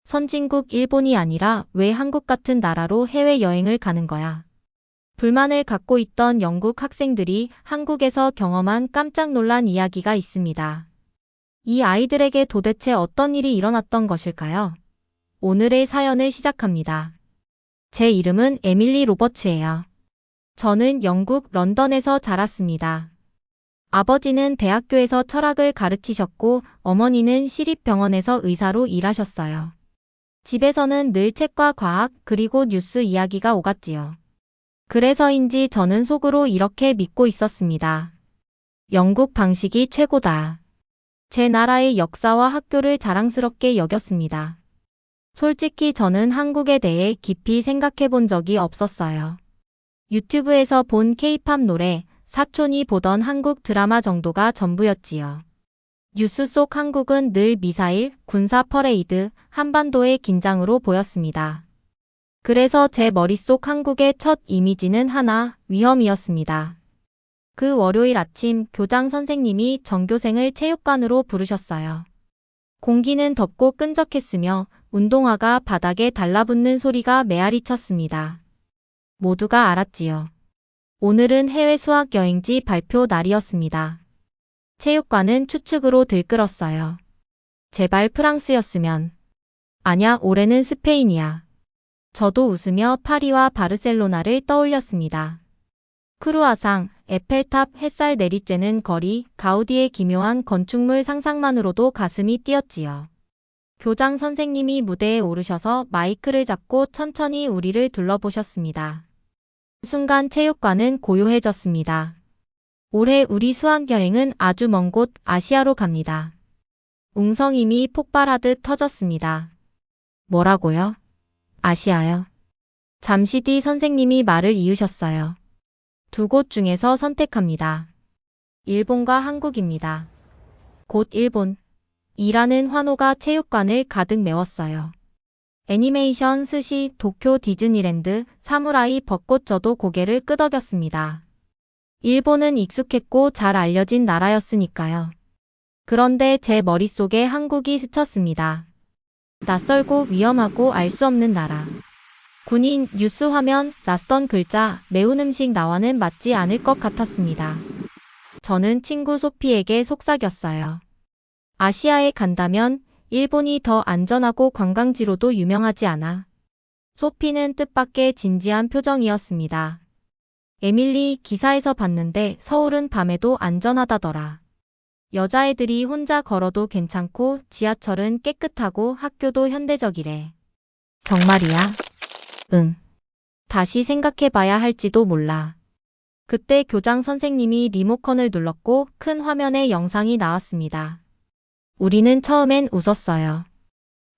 선진국 일본이 아니라 왜 한국 같은 나라로 해외여행을 가는 거야? 불만을 갖고 있던 영국 학생들이 한국에서 경험한 깜짝 놀란 이야기가 있습니다. 이 아이들에게 도대체 어떤 일이 일어났던 것일까요? 오늘의 사연을 시작합니다. 제 이름은 에밀리 로버츠예요. 저는 영국 런던에서 자랐습니다. 아버지는 대학교에서 철학을 가르치셨고 어머니는 시립병원에서 의사로 일하셨어요. 집에서는 늘 책과 과학 그리고 뉴스 이야기가 오갔지요. 그래서인지 저는 속으로 이렇게 믿고 있었습니다. 영국 방식이 최고다. 제 나라의 역사와 학교를 자랑스럽게 여겼습니다. 솔직히 저는 한국에 대해 깊이 생각해 본 적이 없었어요. 유튜브에서 본 K-팝 노래, 사촌이 보던 한국 드라마 정도가 전부였지요. 뉴스 속 한국은 늘 미사일, 군사 퍼레이드, 한반도의 긴장으로 보였습니다. 그래서 제 머릿속 한국의 첫 이미지는 하나, 위험이었습니다. 그 월요일 아침 교장 선생님이 전교생을 체육관으로 부르셨어요. 공기는 덥고 끈적했으며 운동화가 바닥에 달라붙는 소리가 메아리 쳤습니다. 모두가 알았지요. 오늘은 해외 수학 여행지 발표 날이었습니다. 체육관은 추측으로 들끓었어요. 제발 프랑스였으면. 아냐, 올해는 스페인이야. 저도 웃으며 파리와 바르셀로나를 떠올렸습니다. 크루아상, 에펠탑, 햇살 내리쬐는 거리, 가우디의 기묘한 건축물 상상만으로도 가슴이 뛰었지요. 교장 선생님이 무대에 오르셔서 마이크를 잡고 천천히 우리를 둘러보셨습니다. 순간 체육관은 고요해졌습니다. 올해 우리 수학여행은 아주 먼 곳 아시아로 갑니다. 웅성임이 폭발하듯 터졌습니다. 뭐라고요? 아시아요. 잠시 뒤 선생님이 말을 이으셨어요. 두 곳 중에서 선택합니다. 일본과 한국입니다. 곧 일본. 이라는 환호가 체육관을 가득 메웠어요. 애니메이션 스시, 도쿄 디즈니랜드, 사무라이 벚꽃 저도 고개를 끄덕였습니다. 일본은 익숙했고 잘 알려진 나라였으니까요. 그런데 제 머릿속에 한국이 스쳤습니다. 낯설고 위험하고 알 수 없는 나라. 군인, 뉴스 화면, 낯선 글자, 매운 음식 나와는 맞지 않을 것 같았습니다. 저는 친구 소피에게 속삭였어요. 아시아에 간다면 일본이 더 안전하고 관광지로도 유명하지 않아. 소피는 뜻밖의 진지한 표정이었습니다. 에밀리, 기사에서 봤는데 서울은 밤에도 안전하다더라. 여자애들이 혼자 걸어도 괜찮고 지하철은 깨끗하고 학교도 현대적이래. 정말이야? 응. 다시 생각해봐야 할지도 몰라. 그때 교장 선생님이 리모컨을 눌렀고 큰 화면에 영상이 나왔습니다. 우리는 처음엔 웃었어요.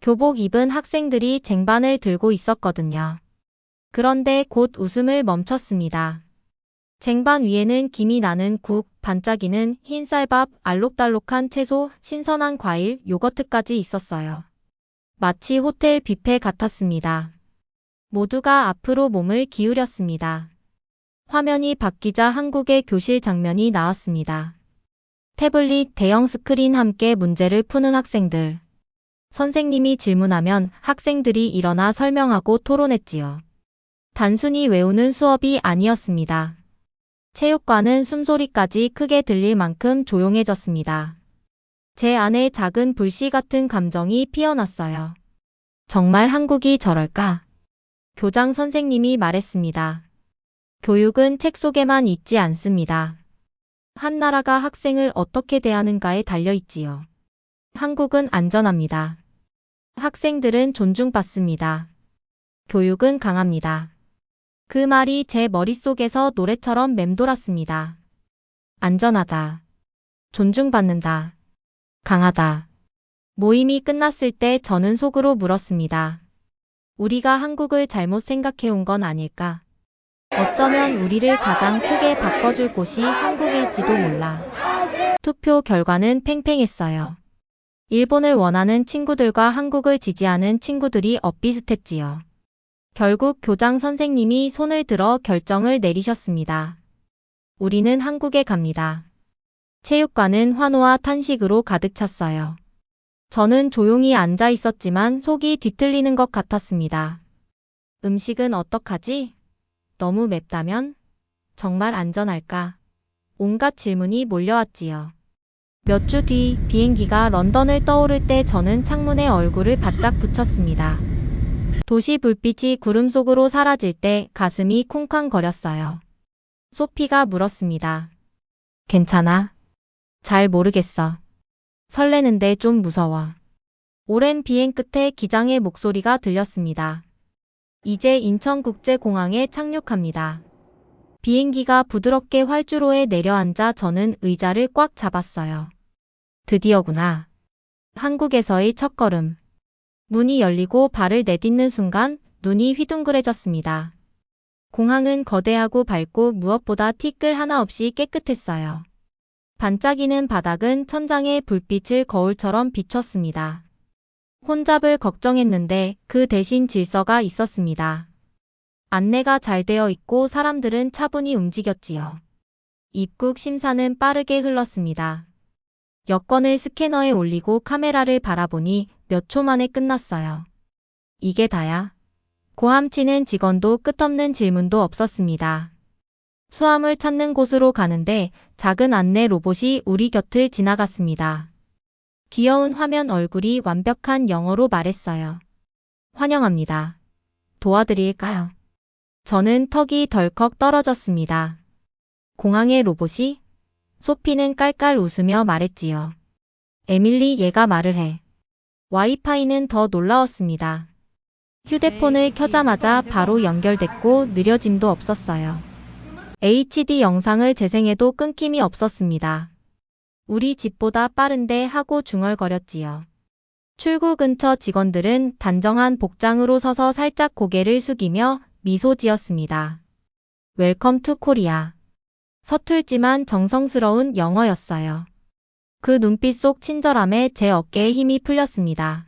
교복 입은 학생들이 쟁반을 들고 있었거든요. 그런데 곧 웃음을 멈췄습니다. 쟁반 위에는 김이 나는 국, 반짝이는 흰 쌀밥, 알록달록한 채소, 신선한 과일, 요거트까지 있었어요. 마치 호텔 뷔페 같았습니다. 모두가 앞으로 몸을 기울였습니다. 화면이 바뀌자 한국의 교실 장면이 나왔습니다. 태블릿, 대형 스크린 함께 문제를 푸는 학생들. 선생님이 질문하면 학생들이 일어나 설명하고 토론했지요. 단순히 외우는 수업이 아니었습니다. 체육관은 숨소리까지 크게 들릴 만큼 조용해졌습니다. 제 안에 작은 불씨 같은 감정이 피어났어요. 정말 한국이 저럴까? 교장 선생님이 말했습니다. 교육은 책 속에만 있지 않습니다. 한 나라가 학생을 어떻게 대하는가에 달려있지요. 한국은 안전합니다. 학생들은 존중받습니다. 교육은 강합니다. 그 말이 제 머릿속에서 노래처럼 맴돌았습니다. 안전하다. 존중받는다. 강하다. 모임이 끝났을 때 저는 속으로 물었습니다. 우리가 한국을 잘못 생각해온 건 아닐까? 어쩌면 우리를 가장 크게 바꿔줄 곳이 한국일지도 몰라. 투표 결과는 팽팽했어요. 일본을 원하는 친구들과 한국을 지지하는 친구들이 엇비슷했지요. 결국 교장 선생님이 손을 들어 결정을 내리셨습니다. 우리는 한국에 갑니다. 체육관은 환호와 탄식으로 가득 찼어요. 저는 조용히 앉아 있었지만 속이 뒤틀리는 것 같았습니다. 음식은 어떡하지? 너무 맵다면? 정말 안전할까? 온갖 질문이 몰려왔지요. 몇 주 뒤 비행기가 런던을 떠오를 때 저는 창문에 얼굴을 바짝 붙였습니다. 도시 불빛이 구름 속으로 사라질 때 가슴이 쿵쾅거렸어요. 소피가 물었습니다. 괜찮아? 잘 모르겠어. 설레는데 좀 무서워. 오랜 비행 끝에 기장의 목소리가 들렸습니다. 이제 인천국제공항에 착륙합니다. 비행기가 부드럽게 활주로에 내려앉아 저는 의자를 꽉 잡았어요. 드디어구나. 한국에서의 첫걸음. 문이 열리고 발을 내딛는 순간 눈이 휘둥그레졌습니다. 공항은 거대하고 밝고 무엇보다 티끌 하나 없이 깨끗했어요. 반짝이는 바닥은 천장에 불빛을 거울처럼 비췄습니다. 혼잡을 걱정했는데 그 대신 질서가 있었습니다. 안내가 잘 되어 있고 사람들은 차분히 움직였지요. 입국 심사는 빠르게 흘렀습니다. 여권을 스캐너에 올리고 카메라를 바라보니 몇 초 만에 끝났어요. 이게 다야? 고함치는 직원도 끝없는 질문도 없었습니다. 수화물 찾는 곳으로 가는데 작은 안내 로봇이 우리 곁을 지나갔습니다. 귀여운 화면 얼굴이 완벽한 영어로 말했어요. 환영합니다. 도와드릴까요? 저는 턱이 덜컥 떨어졌습니다. 공항의 로봇이? 소피는 깔깔 웃으며 말했지요. 에밀리, 얘가 말을 해. 와이파이는 더 놀라웠습니다. 휴대폰을 켜자마자 바로 연결됐고 느려짐도 없었어요. HD 영상을 재생해도 끊김이 없었습니다. 우리 집보다 빠른데 하고 중얼거렸지요. 출구 근처 직원들은 단정한 복장으로 서서 살짝 고개를 숙이며 미소 지었습니다. 웰컴 투 코리아. 서툴지만 정성스러운 영어였어요. 그 눈빛 속 친절함에 제 어깨에 힘이 풀렸습니다.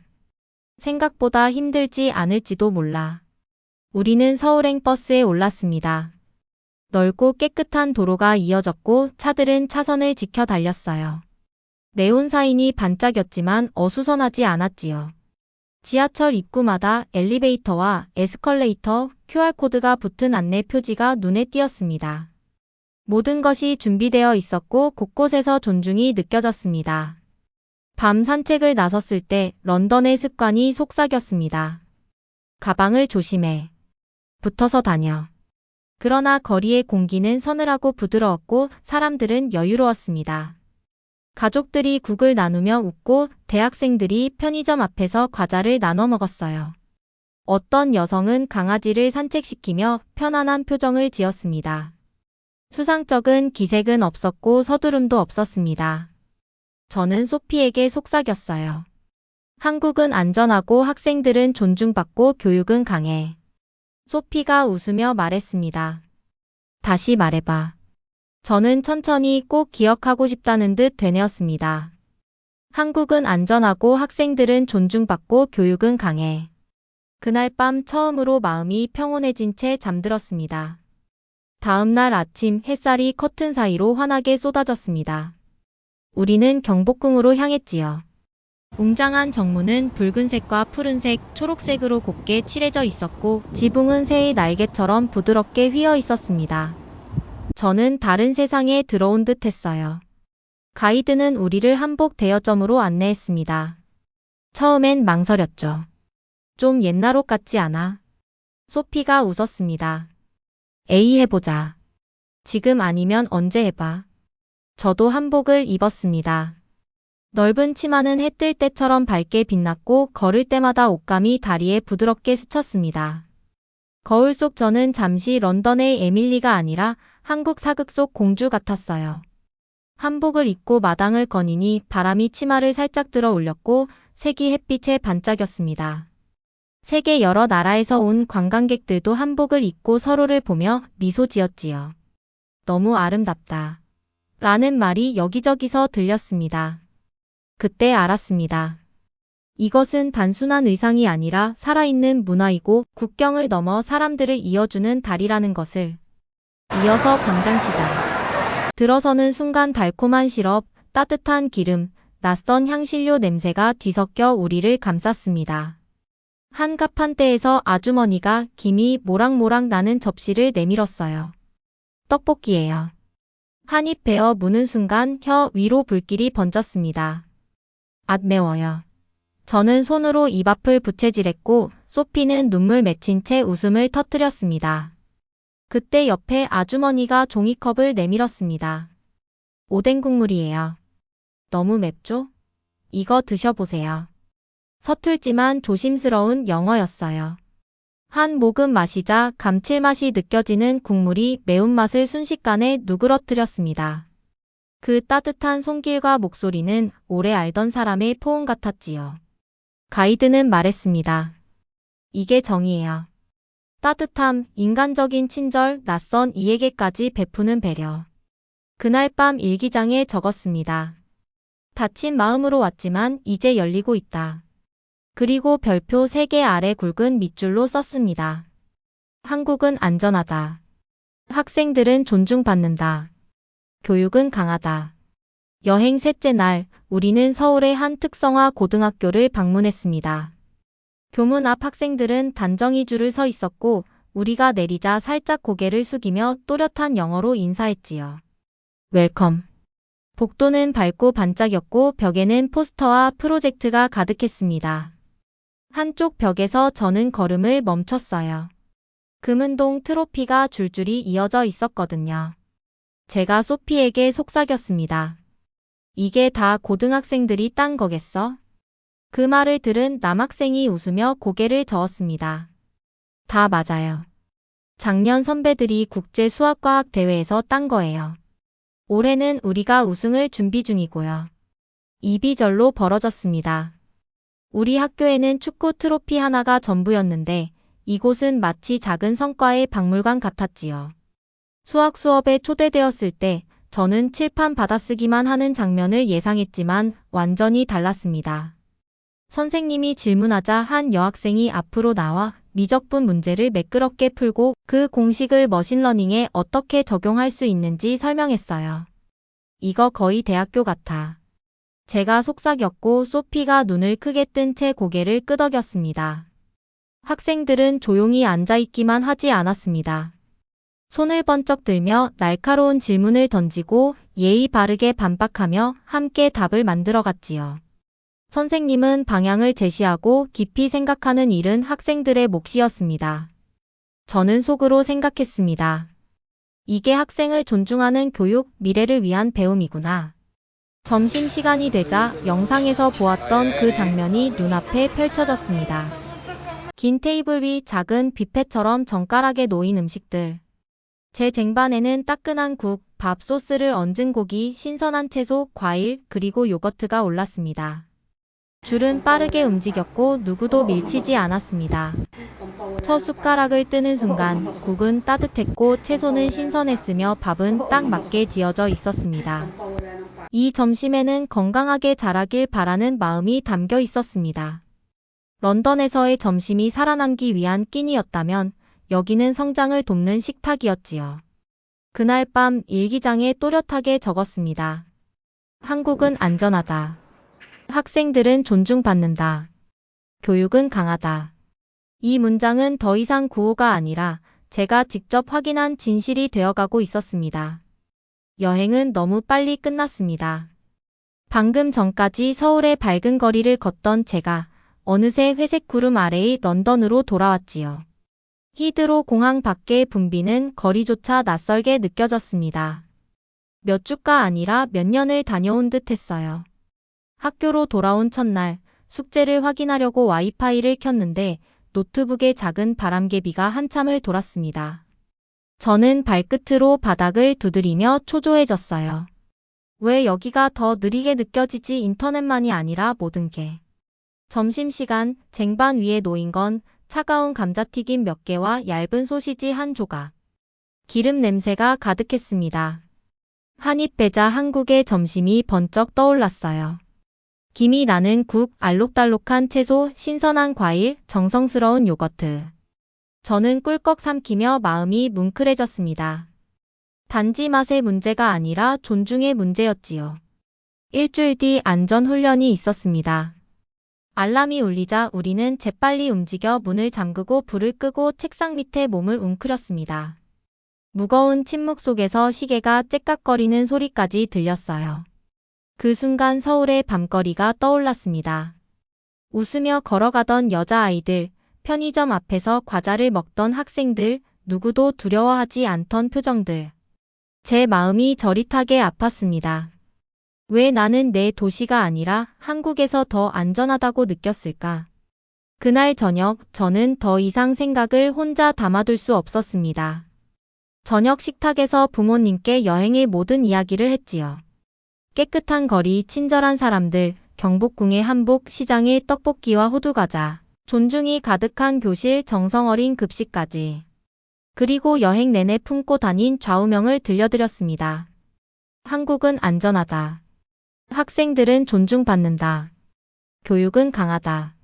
생각보다 힘들지 않을지도 몰라. 우리는 서울행 버스에 올랐습니다. 넓고 깨끗한 도로가 이어졌고 차들은 차선을 지켜 달렸어요. 네온 사인이 반짝였지만 어수선하지 않았지요. 지하철 입구마다 엘리베이터와 에스컬레이터, QR코드가 붙은 안내 표지가 눈에 띄었습니다. 모든 것이 준비되어 있었고 곳곳에서 존중이 느껴졌습니다. 밤 산책을 나섰을 때 런던의 습관이 속삭였습니다. 가방을 조심해. 붙어서 다녀. 그러나 거리의 공기는 서늘하고 부드러웠고 사람들은 여유로웠습니다. 가족들이 국을 나누며 웃고 대학생들이 편의점 앞에서 과자를 나눠 먹었어요. 어떤 여성은 강아지를 산책시키며 편안한 표정을 지었습니다. 수상쩍은 기색은 없었고 서두름도 없었습니다. 저는 소피에게 속삭였어요. 한국은 안전하고 학생들은 존중받고 교육은 강해. 소피가 웃으며 말했습니다. 다시 말해봐. 저는 천천히 꼭 기억하고 싶다는 듯 되뇌었습니다. 한국은 안전하고 학생들은 존중받고 교육은 강해. 그날 밤 처음으로 마음이 평온해진 채 잠들었습니다. 다음 날 아침 햇살이 커튼 사이로 환하게 쏟아졌습니다. 우리는 경복궁으로 향했지요. 웅장한 정문은 붉은색과 푸른색, 초록색으로 곱게 칠해져 있었고 지붕은 새의 날개처럼 부드럽게 휘어 있었습니다. 저는 다른 세상에 들어온 듯 했어요. 가이드는 우리를 한복 대여점으로 안내했습니다. 처음엔 망설였죠. 좀 옛날 옷 같지 않아? 소피가 웃었습니다. 에이, 해보자. 지금 아니면 언제 해봐. 저도 한복을 입었습니다. 넓은 치마는 해 뜰 때처럼 밝게 빛났고 걸을 때마다 옷감이 다리에 부드럽게 스쳤습니다. 거울 속 저는 잠시 런던의 에밀리가 아니라 한국 사극 속 공주 같았어요. 한복을 입고 마당을 거니니 바람이 치마를 살짝 들어 올렸고 색이 햇빛에 반짝였습니다. 세계 여러 나라에서 온 관광객들도 한복을 입고 서로를 보며 미소 지었지요. 너무 아름답다. 라는 말이 여기저기서 들렸습니다. 그때 알았습니다. 이것은 단순한 의상이 아니라 살아있는 문화이고 국경을 넘어 사람들을 이어주는 다리라는 것을. 이어서 광장시장. 들어서는 순간 달콤한 시럽, 따뜻한 기름, 낯선 향신료 냄새가 뒤섞여 우리를 감쌌습니다. 한 가판대에서 아주머니가 김이 모락모락 나는 접시를 내밀었어요. 떡볶이예요. 한 입 베어 무는 순간 혀 위로 불길이 번졌습니다. 앗 매워요. 저는 손으로 입 앞을 부채질했고 소피는 눈물 맺힌 채 웃음을 터뜨렸습니다. 그때 옆에 아주머니가 종이컵을 내밀었습니다. 오뎅 국물이에요. 너무 맵죠? 이거 드셔보세요. 서툴지만 조심스러운 영어였어요. 한 모금 마시자 감칠맛이 느껴지는 국물이 매운맛을 순식간에 누그러뜨렸습니다. 그 따뜻한 손길과 목소리는 오래 알던 사람의 포옹 같았지요. 가이드는 말했습니다. 이게 정이에요. 따뜻함, 인간적인 친절, 낯선 이에게까지 베푸는 배려. 그날 밤 일기장에 적었습니다. 다친 마음으로 왔지만 이제 열리고 있다. 그리고 별표 3개 아래 굵은 밑줄로 썼습니다. 한국은 안전하다. 학생들은 존중받는다. 교육은 강하다. 여행 셋째 날, 우리는 서울의 한 특성화 고등학교를 방문했습니다. 교문 앞 학생들은 단정히 줄을 서 있었고 우리가 내리자 살짝 고개를 숙이며 또렷한 영어로 인사했지요. 웰컴. 복도는 밝고 반짝였고 벽에는 포스터와 프로젝트가 가득했습니다. 한쪽 벽에서 저는 걸음을 멈췄어요. 금은동 트로피가 줄줄이 이어져 있었거든요. 제가 소피에게 속삭였습니다. 이게 다 고등학생들이 딴 거겠어? 그 말을 들은 남학생이 웃으며 고개를 저었습니다. 다 맞아요. 작년 선배들이 국제 수학과학 대회에서 딴 거예요. 올해는 우리가 우승을 준비 중이고요. 입이 절로 벌어졌습니다. 우리 학교에는 축구 트로피 하나가 전부였는데 이곳은 마치 작은 성과의 박물관 같았지요. 수학 수업에 초대되었을 때 저는 칠판 받아쓰기만 하는 장면을 예상했지만 완전히 달랐습니다. 선생님이 질문하자 한 여학생이 앞으로 나와 미적분 문제를 매끄럽게 풀고 그 공식을 머신러닝에 어떻게 적용할 수 있는지 설명했어요. 이거 거의 대학교 같아. 제가 속삭였고 소피가 눈을 크게 뜬 채 고개를 끄덕였습니다. 학생들은 조용히 앉아있기만 하지 않았습니다. 손을 번쩍 들며 날카로운 질문을 던지고 예의 바르게 반박하며 함께 답을 만들어갔지요. 선생님은 방향을 제시하고 깊이 생각하는 일은 학생들의 몫이었습니다. 저는 속으로 생각했습니다. 이게 학생을 존중하는 교육, 미래를 위한 배움이구나. 점심시간이 되자 영상에서 보았던 그 장면이 눈앞에 펼쳐졌습니다. 긴 테이블 위 작은 뷔페처럼 정갈하게 놓인 음식들. 제 쟁반에는 따끈한 국, 밥 소스를 얹은 고기, 신선한 채소, 과일, 그리고 요거트가 올랐습니다. 줄은 빠르게 움직였고 누구도 밀치지 않았습니다. 첫 숟가락을 뜨는 순간 국은 따뜻했고 채소는 신선했으며 밥은 딱 맞게 지어져 있었습니다. 이 점심에는 건강하게 자라길 바라는 마음이 담겨 있었습니다. 런던에서의 점심이 살아남기 위한 끼니였다면 여기는 성장을 돕는 식탁이었지요. 그날 밤 일기장에 또렷하게 적었습니다. 한국은 안전하다. 학생들은 존중받는다. 교육은 강하다. 이 문장은 더 이상 구호가 아니라 제가 직접 확인한 진실이 되어가고 있었습니다. 여행은 너무 빨리 끝났습니다. 방금 전까지 서울의 밝은 거리를 걷던 제가 어느새 회색 구름 아래의 런던으로 돌아왔지요. 히드로 공항 밖의 붐비는 거리조차 낯설게 느껴졌습니다. 몇 주가 아니라 몇 년을 다녀온 듯 했어요. 학교로 돌아온 첫날 숙제를 확인하려고 와이파이를 켰는데 노트북에 작은 바람개비가 한참을 돌았습니다. 저는 발끝으로 바닥을 두드리며 초조해졌어요. 왜 여기가 더 느리게 느껴지지? 인터넷만이 아니라 모든 게. 점심시간 쟁반 위에 놓인 건 차가운 감자튀김 몇 개와 얇은 소시지 한 조각. 기름 냄새가 가득했습니다. 한 입 빼자 한국의 점심이 번쩍 떠올랐어요. 김이 나는 국, 알록달록한 채소, 신선한 과일, 정성스러운 요거트. 저는 꿀꺽 삼키며 마음이 뭉클해졌습니다. 단지 맛의 문제가 아니라 존중의 문제였지요. 일주일 뒤 안전훈련이 있었습니다. 알람이 울리자 우리는 재빨리 움직여 문을 잠그고 불을 끄고 책상 밑에 몸을 웅크렸습니다. 무거운 침묵 속에서 시계가 째깍거리는 소리까지 들렸어요. 그 순간 서울의 밤거리가 떠올랐습니다. 웃으며 걸어가던 여자아이들, 편의점 앞에서 과자를 먹던 학생들, 누구도 두려워하지 않던 표정들. 제 마음이 저릿하게 아팠습니다. 왜 나는 내 도시가 아니라 한국에서 더 안전하다고 느꼈을까? 그날 저녁 저는 더 이상 생각을 혼자 담아둘 수 없었습니다. 저녁 식탁에서 부모님께 여행의 모든 이야기를 했지요. 깨끗한 거리, 친절한 사람들, 경복궁의 한복, 시장의 떡볶이와 호두과자, 존중이 가득한 교실, 정성 어린 급식까지. 그리고 여행 내내 품고 다닌 좌우명을 들려드렸습니다. 한국은 안전하다. 학생들은 존중받는다. 교육은 강하다.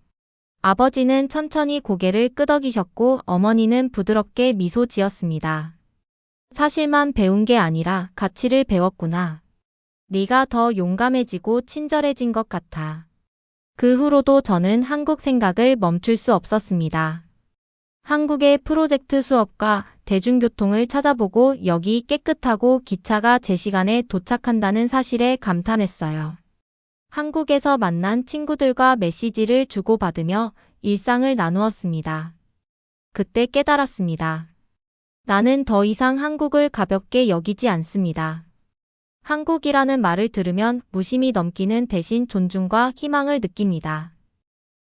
아버지는 천천히 고개를 끄덕이셨고 어머니는 부드럽게 미소 지었습니다. 사실만 배운 게 아니라 가치를 배웠구나. 네가 더 용감해지고 친절해진 것 같아. 그 후로도 저는 한국 생각을 멈출 수 없었습니다. 한국의 프로젝트 수업과 대중교통을 찾아보고 여기 깨끗하고 기차가 제 시간에 도착한다는 사실에 감탄했어요. 한국에서 만난 친구들과 메시지를 주고받으며 일상을 나누었습니다. 그때 깨달았습니다. 나는 더 이상 한국을 가볍게 여기지 않습니다. 한국이라는 말을 들으면 무심히 넘기는 대신 존중과 희망을 느낍니다.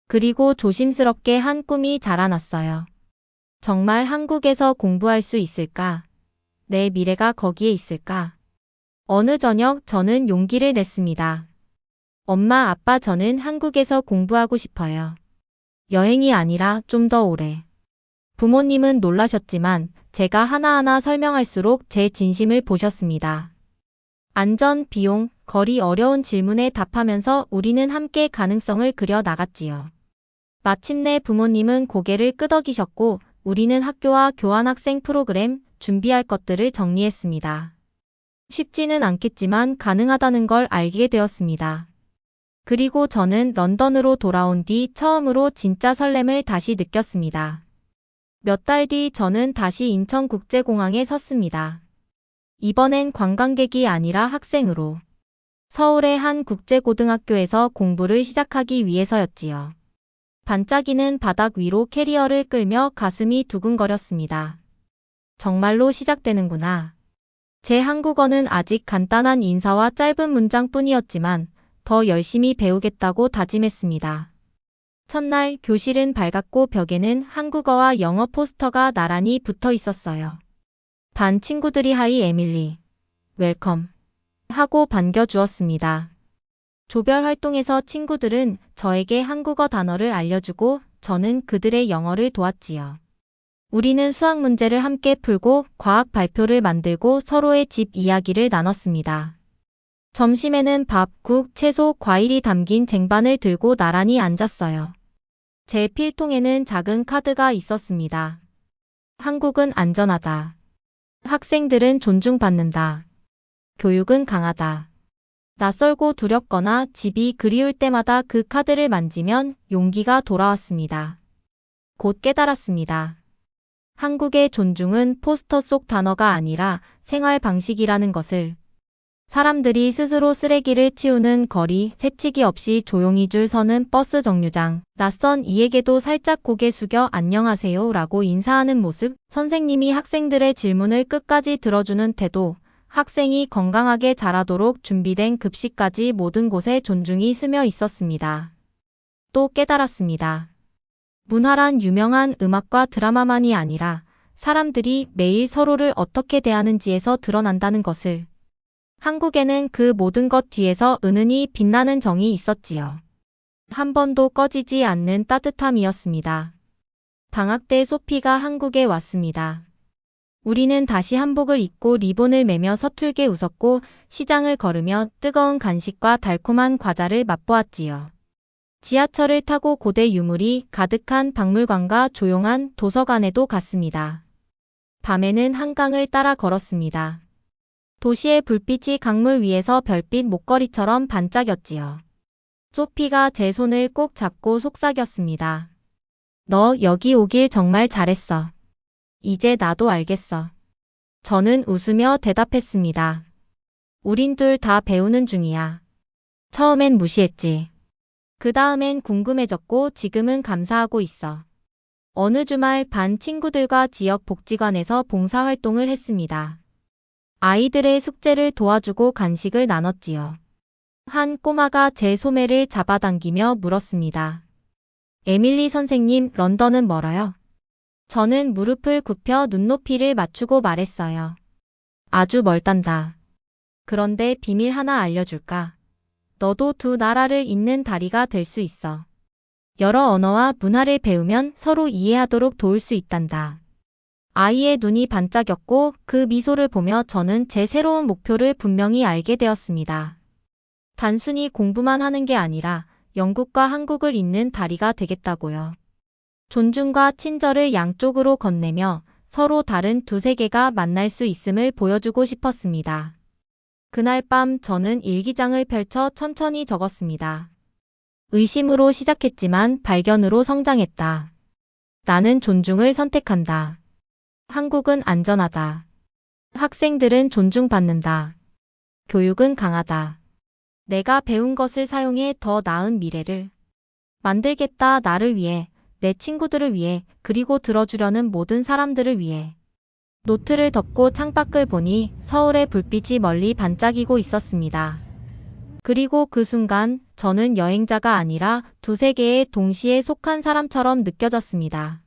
그리고 조심스럽게 한 꿈이 자라났어요. 정말 한국에서 공부할 수 있을까? 내 미래가 거기에 있을까? 어느 저녁 저는 용기를 냈습니다. 엄마, 아빠, 저는 한국에서 공부하고 싶어요. 여행이 아니라 좀 더 오래. 부모님은 놀라셨지만 제가 하나하나 설명할수록 제 진심을 보셨습니다. 안전, 비용, 거리, 어려운 질문에 답하면서 우리는 함께 가능성을 그려 나갔지요. 마침내 부모님은 고개를 끄덕이셨고 우리는 학교와 교환학생 프로그램, 준비할 것들을 정리했습니다. 쉽지는 않겠지만 가능하다는 걸 알게 되었습니다. 그리고 저는 런던으로 돌아온 뒤 처음으로 진짜 설렘을 다시 느꼈습니다. 몇 달 뒤 저는 다시 인천국제공항에 섰습니다. 이번엔 관광객이 아니라 학생으로. 서울의 한 국제고등학교에서 공부를 시작하기 위해서였지요. 반짝이는 바닥 위로 캐리어를 끌며 가슴이 두근거렸습니다. 정말로 시작되는구나. 제 한국어는 아직 간단한 인사와 짧은 문장뿐이었지만 더 열심히 배우겠다고 다짐했습니다. 첫날 교실은 밝았고 벽에는 한국어와 영어 포스터가 나란히 붙어 있었어요. 반 친구들이 하이 에밀리, 웰컴 하고 반겨주었습니다. 조별 활동에서 친구들은 저에게 한국어 단어를 알려주고 저는 그들의 영어를 도왔지요. 우리는 수학 문제를 함께 풀고 과학 발표를 만들고 서로의 집 이야기를 나눴습니다. 점심에는 밥, 국, 채소, 과일이 담긴 쟁반을 들고 나란히 앉았어요. 제 필통에는 작은 카드가 있었습니다. 한국은 안전하다. 학생들은 존중받는다. 교육은 강하다. 낯설고 두렵거나 집이 그리울 때마다 그 카드를 만지면 용기가 돌아왔습니다. 곧 깨달았습니다. 한국의 존중은 포스터 속 단어가 아니라 생활 방식이라는 것을. 사람들이 스스로 쓰레기를 치우는 거리, 새치기 없이 조용히 줄 서는 버스 정류장, 낯선 이에게도 살짝 고개 숙여 안녕하세요 라고 인사하는 모습, 선생님이 학생들의 질문을 끝까지 들어주는 태도, 학생이 건강하게 자라도록 준비된 급식까지 모든 곳에 존중이 스며 있었습니다. 또 깨달았습니다. 문화란 유명한 음악과 드라마만이 아니라 사람들이 매일 서로를 어떻게 대하는지에서 드러난다는 것을. 한국에는 그 모든 것 뒤에서 은은히 빛나는 정이 있었지요. 한 번도 꺼지지 않는 따뜻함이었습니다. 방학 때 소피가 한국에 왔습니다. 우리는 다시 한복을 입고 리본을 매며 서툴게 웃었고 시장을 걸으며 뜨거운 간식과 달콤한 과자를 맛보았지요. 지하철을 타고 고대 유물이 가득한 박물관과 조용한 도서관에도 갔습니다. 밤에는 한강을 따라 걸었습니다. 도시의 불빛이 강물 위에서 별빛 목걸이처럼 반짝였지요. 소피가 제 손을 꼭 잡고 속삭였습니다. 너 여기 오길 정말 잘했어. 이제 나도 알겠어. 저는 웃으며 대답했습니다. 우린 둘 다 배우는 중이야. 처음엔 무시했지. 그 다음엔 궁금해졌고 지금은 감사하고 있어. 어느 주말 반 친구들과 지역 복지관에서 봉사활동을 했습니다. 아이들의 숙제를 도와주고 간식을 나눴지요. 한 꼬마가 제 소매를 잡아당기며 물었습니다. 에밀리 선생님, 런던은 멀어요? 저는 무릎을 굽혀 눈높이를 맞추고 말했어요. 아주 멀단다. 그런데 비밀 하나 알려줄까? 너도 두 나라를 잇는 다리가 될 수 있어. 여러 언어와 문화를 배우면 서로 이해하도록 도울 수 있단다. 아이의 눈이 반짝였고 그 미소를 보며 저는 제 새로운 목표를 분명히 알게 되었습니다. 단순히 공부만 하는 게 아니라 영국과 한국을 잇는 다리가 되겠다고요. 존중과 친절을 양쪽으로 건네며 서로 다른 두 세계가 만날 수 있음을 보여주고 싶었습니다. 그날 밤 저는 일기장을 펼쳐 천천히 적었습니다. 의심으로 시작했지만 발견으로 성장했다. 나는 존중을 선택한다. 한국은 안전하다. 학생들은 존중받는다. 교육은 강하다. 내가 배운 것을 사용해 더 나은 미래를 만들겠다. 나를 위해, 내 친구들을 위해, 그리고 들어주려는 모든 사람들을 위해. 노트를 덮고 창밖을 보니 서울의 불빛이 멀리 반짝이고 있었습니다. 그리고 그 순간 저는 여행자가 아니라 두 세계에 동시에 속한 사람처럼 느껴졌습니다.